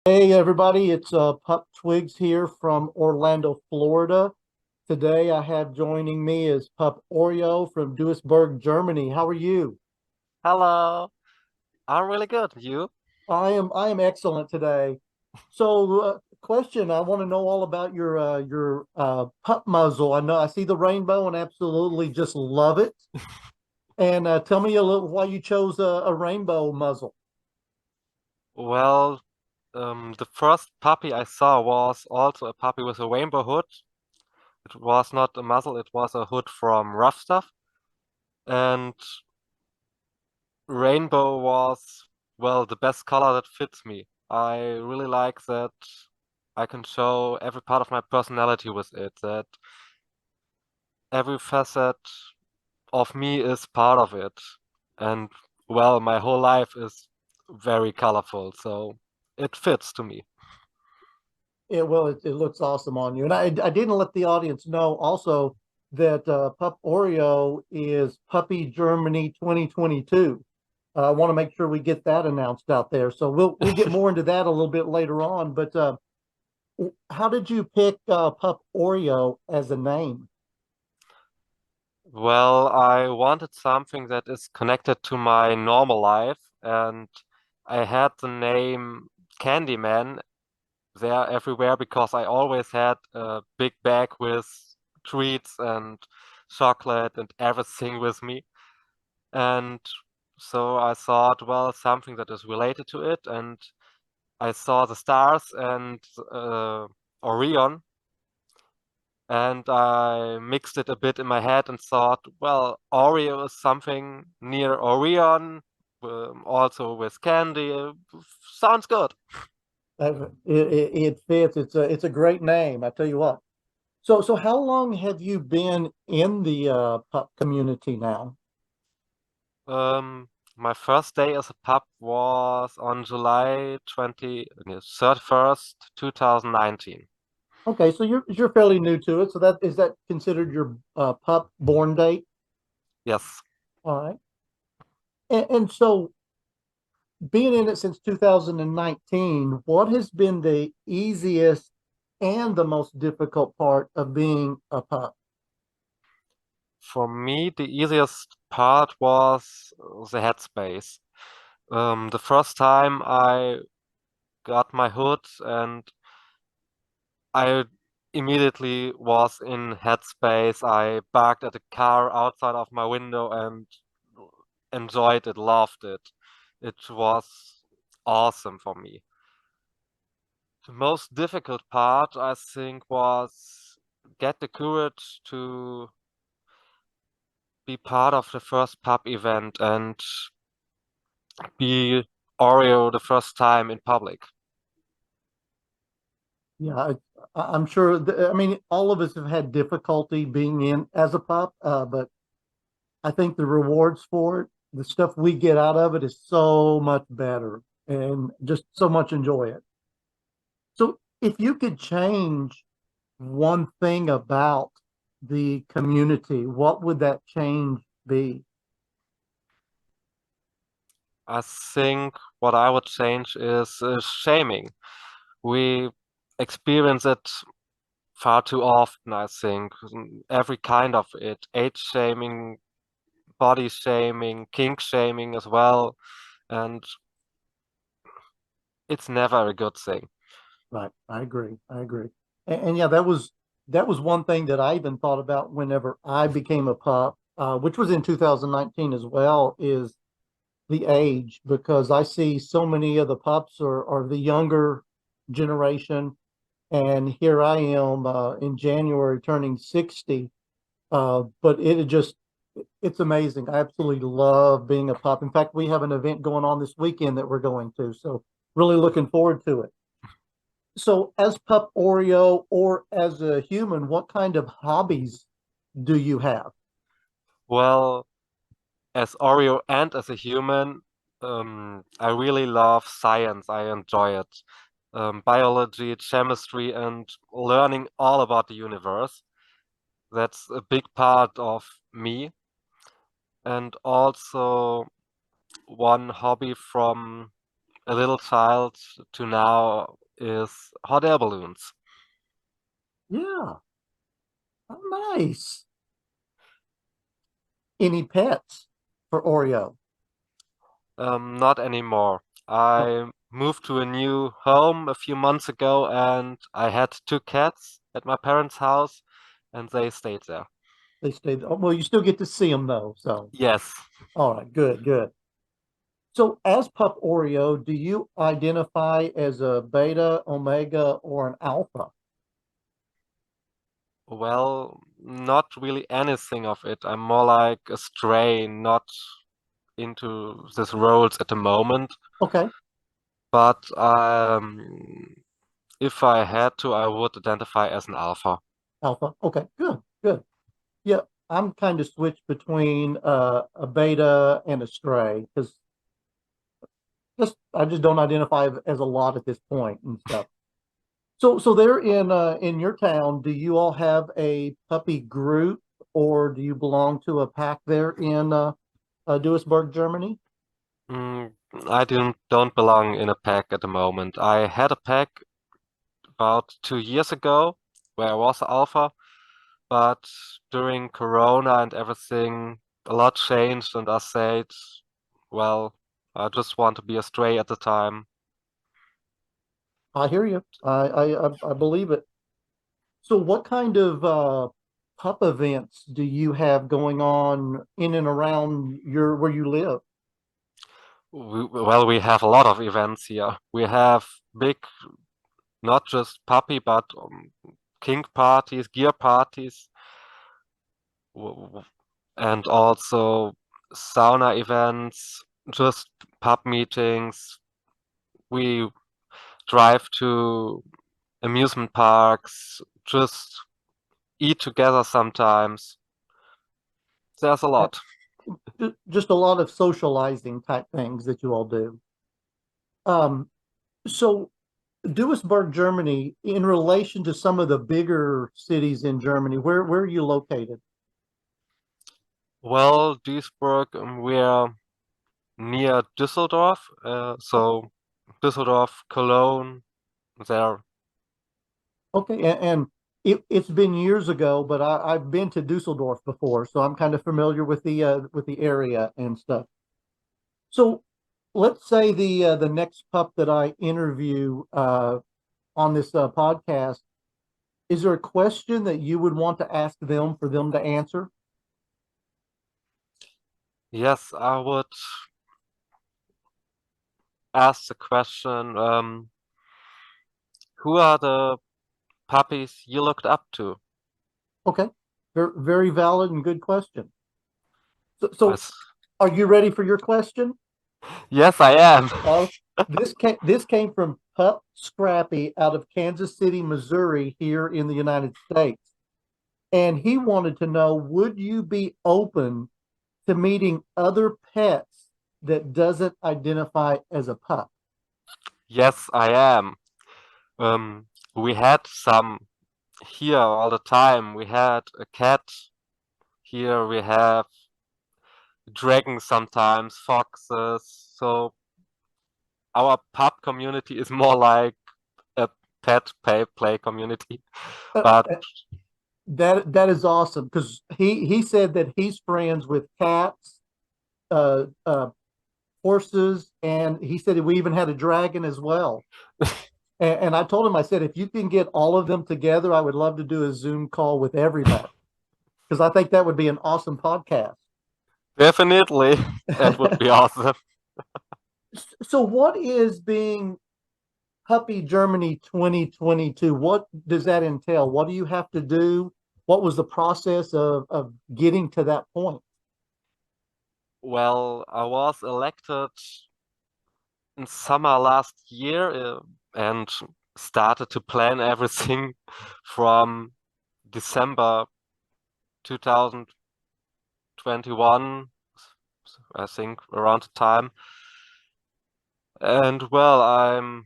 Hey everybody, it's Pup Twigs here from Orlando, Florida. Today I have joining me is Pup Oreo from Duisburg, Germany. How are you? Hello, I'm really good. You? I am excellent today. So, question, I want to know all about your pup muzzle. I see the rainbow and absolutely just love it. And tell me a little why you chose a rainbow muzzle. Well, the first puppy I saw was also a puppy with a rainbow hood. It was not a muzzle, it was a hood from Rough Stuff. And rainbow was, well, the best color that fits me. I really like that I can show every part of my personality with it, that every facet of me is part of it. And, well, my whole life is very colorful, so it fits to me. It looks awesome on you. And I didn't let the audience know also that Pup Oreo is Puppy Germany 2022. I want to make sure we get that announced out there. So we'll get more into that a little bit later on. But how did you pick Pup Oreo as a name? Well, I wanted something that is connected to my normal life, and I had the name Candyman there everywhere because I always had a big bag with treats and chocolate and everything with me. And so I thought, well, something that is related to it, and I saw the stars and Orion, and I mixed it a bit in my head and thought, well, Oreo is something near Orion, also with candy. Sounds good. It fits. It's a great name. I tell you what. So how long have you been in the pup community now? My first day as a pup was on July 31st, 2019. Okay, so you're fairly new to it. So that is that considered your pup born date? Yes. All right. And so being in it since 2019, what has been the easiest and the most difficult part of being a pup? For me, the easiest part was the headspace. The first time I got my hood and I immediately was in headspace. I parked at a car outside of my window and enjoyed it, loved it. It was awesome for me. The most difficult part, I think, was get the courage to be part of the first pub event and be Oreo the first time in public. Yeah, I'm sure. I mean, all of us have had difficulty being in as a pup, but I think the rewards for it, the stuff we get out of it, is so much better and just so much enjoy it. So, if you could change one thing about the community, what would that change be? I think what I would change is shaming. We experience it far too often, I think. Every kind of it, age shaming, body shaming, kink shaming as well. And it's never a good thing. Right. I agree. I agree. And yeah, that was one thing that I even thought about whenever I became a pup, which was in 2019 as well, is the age, because I see so many of the pups are the younger generation, and here I am in January turning 60. But it's amazing. I absolutely love being a pup. In fact, we have an event going on this weekend that we're going to, so really looking forward to it. So, as Pup Oreo or as a human, what kind of hobbies do you have? Well, as Oreo and as a human, I really love science. I enjoy it. Biology, chemistry, and learning all about the universe. That's a big part of me. And also one hobby from a little child to now is hot air balloons. Yeah. Oh, nice. Any pets for Oreo? Not anymore. Oh, I moved to a new home a few months ago and I had two cats at my parents' house and they stayed there. they stayed. Oh, well, you still get to see them though. So, Yes. all right, good, good. So, as Pup Oreo, do you identify as a beta, omega, or an alpha? Well, not really anything of it. I'm more like a stray, not into these roles at the moment. Okay, But if I had to, I would identify as an alpha. alpha. Okay, good, good. Yeah, I'm kind of switched between a beta and a stray because just I just don't identify as a lot at this point and stuff. So there in your town, do you all have a puppy group or do you belong to a pack there in Duisburg, Germany? Mm, I don't belong in a pack at the moment. I had a pack about 2 years ago where I was alpha, but during Corona and everything, a lot changed, and I said, well, I just want to be a stray at the time. I hear you. I believe it. So what kind of pup events do you have going on in and around your where you live? Well, we have a lot of events here. We have big, not just puppy, but kink parties, gear parties, and also sauna events, just pub meetings. We drive to amusement parks, just eat together sometimes. There's a lot. Just a lot of socializing type things that you all do. Um, so Duisburg, Germany, in relation to some of the bigger cities in Germany, where are you located? Well, Duisburg, we're near Düsseldorf, so Düsseldorf, Cologne, there. Okay, and it's been years ago, but I've been to Dusseldorf before, so I'm kind of familiar with the area and stuff. So let's say the next pup that I interview on this podcast, is there a question that you would want to ask them for them to answer? Yes, I would ask the question, who are the puppies you looked up to? Okay, very valid and good question. So Yes, are you ready for your question? yes, I am. Uh, this came from Pup Scrappy out of Kansas City, Missouri, here in the United States. And he wanted to know, would you be open to meeting other pets that doesn't identify as a pup? Yes, I am. We had some here all the time. We had a cat here. We have dragons sometimes, foxes. So our pup community is more like a pet play community. Uh, But that is awesome because he said that he's friends with cats, uh, uh, horses, and he said we even had a dragon as well. And I told him, I said, if you can get all of them together, I would love to do a Zoom call with everybody because I think that would be an awesome podcast. definitely, that would be awesome. So, what is being Puppy Germany 2022? What does that entail? What do you have to do? What was the process of getting to that point? Well, I was elected in summer last year and started to plan everything from December 2021, I think, around the time. And well, I'm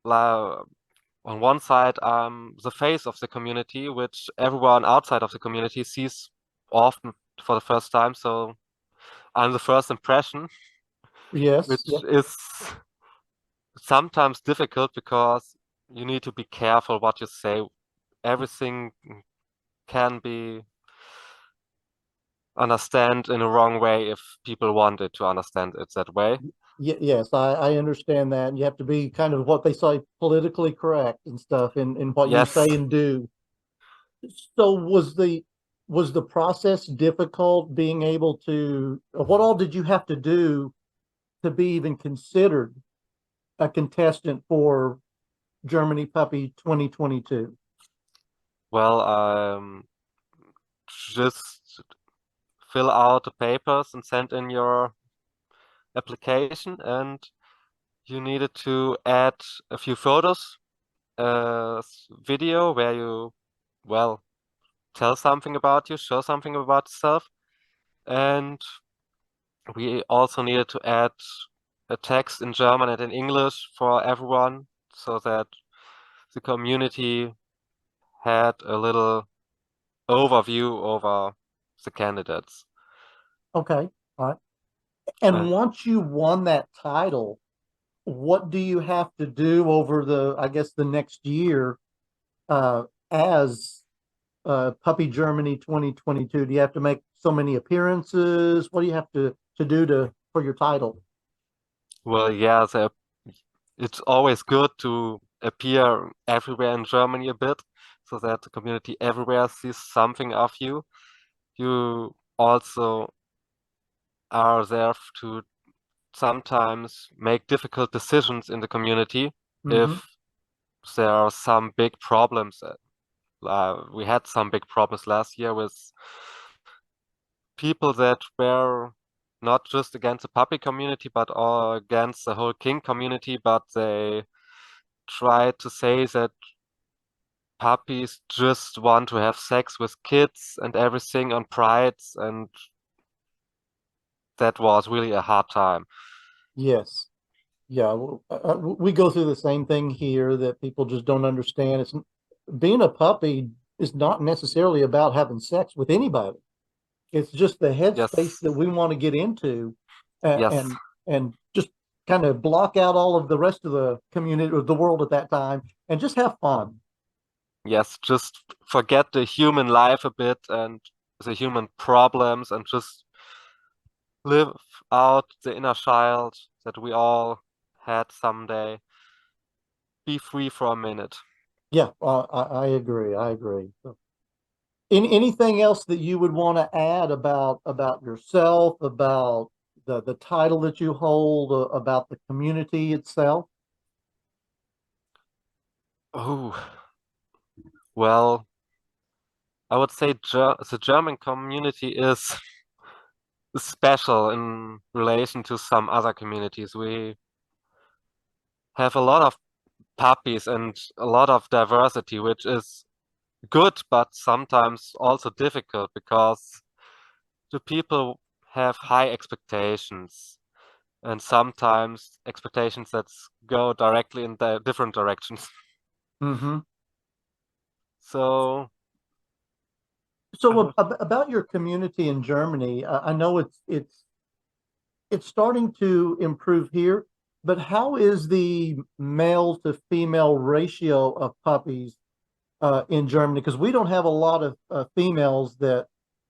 on one side, I'm the face of the community, which everyone outside of the community sees often for the first time. So I'm the first impression. Yes. which Yeah. is sometimes difficult because you need to be careful what you say. Everything can be understand in a wrong way if people wanted to understand it that way. Yes, I understand that. And you have to be kind of what they say politically correct and stuff in what you say Yes. and do. So was the process difficult being able to what all did you have to do to be even considered a contestant for Germany Puppy 2022? Well, just fill out the papers and send in your application, and you needed to add a few photos, video where you, well, tell something about you, show something about yourself, and we also needed to add a text in German and in English for everyone so that the community had a little overview over the candidates. Okay. All right. And And once you won that title, what do you have to do over I guess, the next year as Puppy Germany 2022? Do you have to make so many appearances? What do you have to do for your title? well, yeah, it's always good to appear everywhere in Germany a bit so that the community everywhere sees something of you. You also are there to sometimes make difficult decisions in the community Hmm. if there are some big problems. We had some big problems last year with people that were not just against the puppy community, but against the whole king community, but they tried to say that puppies just want to have sex with kids and everything on prides, and that was really a hard time. Yes. Yeah. We go through the same thing here that people just don't understand. It's being a puppy is not necessarily about having sex with anybody. It's just the headspace Yes, that we want to get into, uh, yes, and and just kind of block out all of the rest of the community or the world at that time and just have fun. yes, just forget the human life a bit and the human problems and just live out the inner child that we all had someday. Be free for a minute. Yeah, I agree. I agree. So, anything else that you would want to add about yourself, about the title that you hold, about the community itself? Oh, well, I would say the German community is special in relation to some other communities. We have a lot of puppies and a lot of diversity, which is good, but sometimes also difficult because the people have high expectations and sometimes expectations that go directly in the different directions. Mm-hmm. So I So would, about your community in Germany, I know it's starting to improve here, but how is the male to female ratio of puppies in Germany? Because we don't have a lot of females that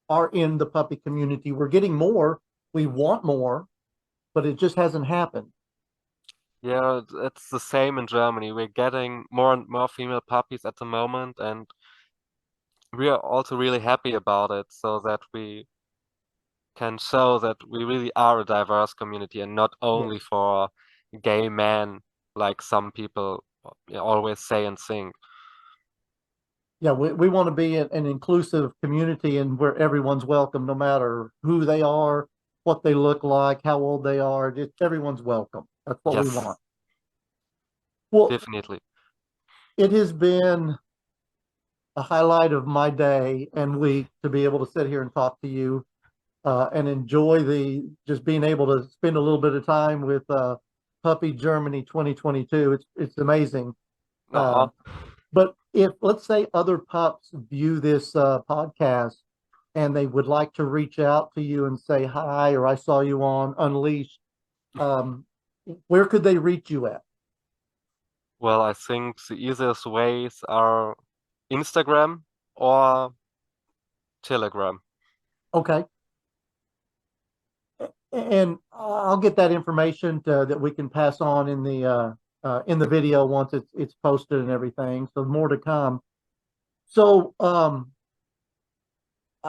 are in the puppy community. We're getting more. We want more, but it just hasn't happened. yeah, it's the same in Germany. We're getting more and more female puppies at the moment, and we are also really happy about it so that we can show that we really are a diverse community and not only Yes. for gay men, like some people always say and think. Yeah, we want to be an inclusive community and where everyone's welcome, no matter who they are, what they look like, how old they are. Just everyone's welcome. That's what we Yes, want. Well, definitely. it has been a highlight of my day and week to be able to sit here and talk to you and enjoy the just being able to spend a little bit of time with Puppy Germany 2022. It's amazing. No, But if let's say other pups view this podcast and they would like to reach out to you and say hi, or I saw you on Unleashed, Um, where could they reach you at? Well, I think the easiest ways are Instagram or Telegram. Okay. And I'll get that information that we can pass on in the video once it's posted and everything. So more to come. So I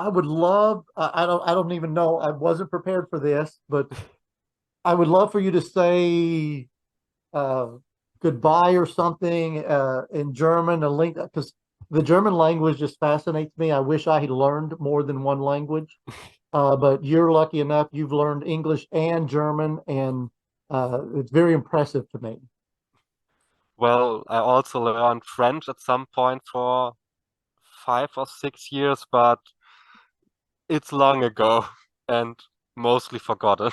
would love I don't even know, I wasn't prepared for this, but I would love for you to say uh, goodbye or something in German, a link, because the German language just fascinates me. I wish I had learned more than one language. But you're lucky enough, you've learned English and German, and it's very impressive to me. Well, I also learned French at some point for 5 or 6 years, but it's long ago and mostly forgotten.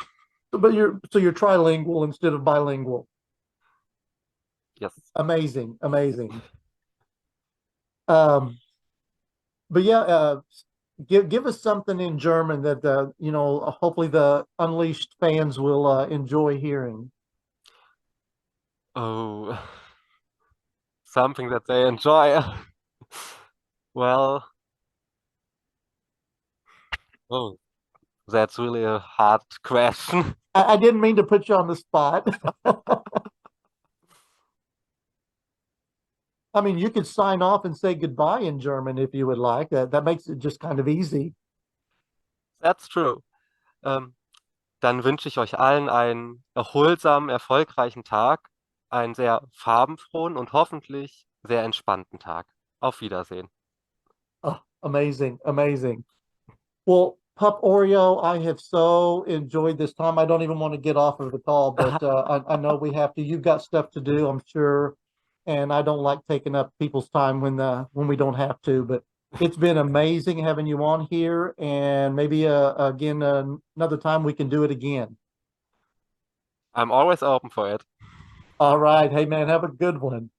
But you're trilingual instead of bilingual. Yes. Amazing, amazing. Um, but yeah, give us something in German that hopefully the Unleashed fans will enjoy hearing. Oh, something that they enjoy. Well, oh, that's really a hard question. I didn't mean to put you on the spot. I mean, you could sign off and say goodbye in German if you would like. That makes it just kind of easy. That's true. Ähm, Dann wünsche ich euch allen einen erholsamen, erfolgreichen Tag, einen sehr farbenfrohen und hoffentlich sehr entspannten Tag. Auf Wiedersehen. Oh, amazing, amazing. Well, Pup Oreo, I have so enjoyed this time. I don't even want to get off of the call, but I know we have to. You've got stuff to do, I'm sure, and I don't like taking up people's time when we don't have to. But it's been amazing having you on here, and maybe again another time we can do it again. I'm always open for it. All right, hey man, have a good one.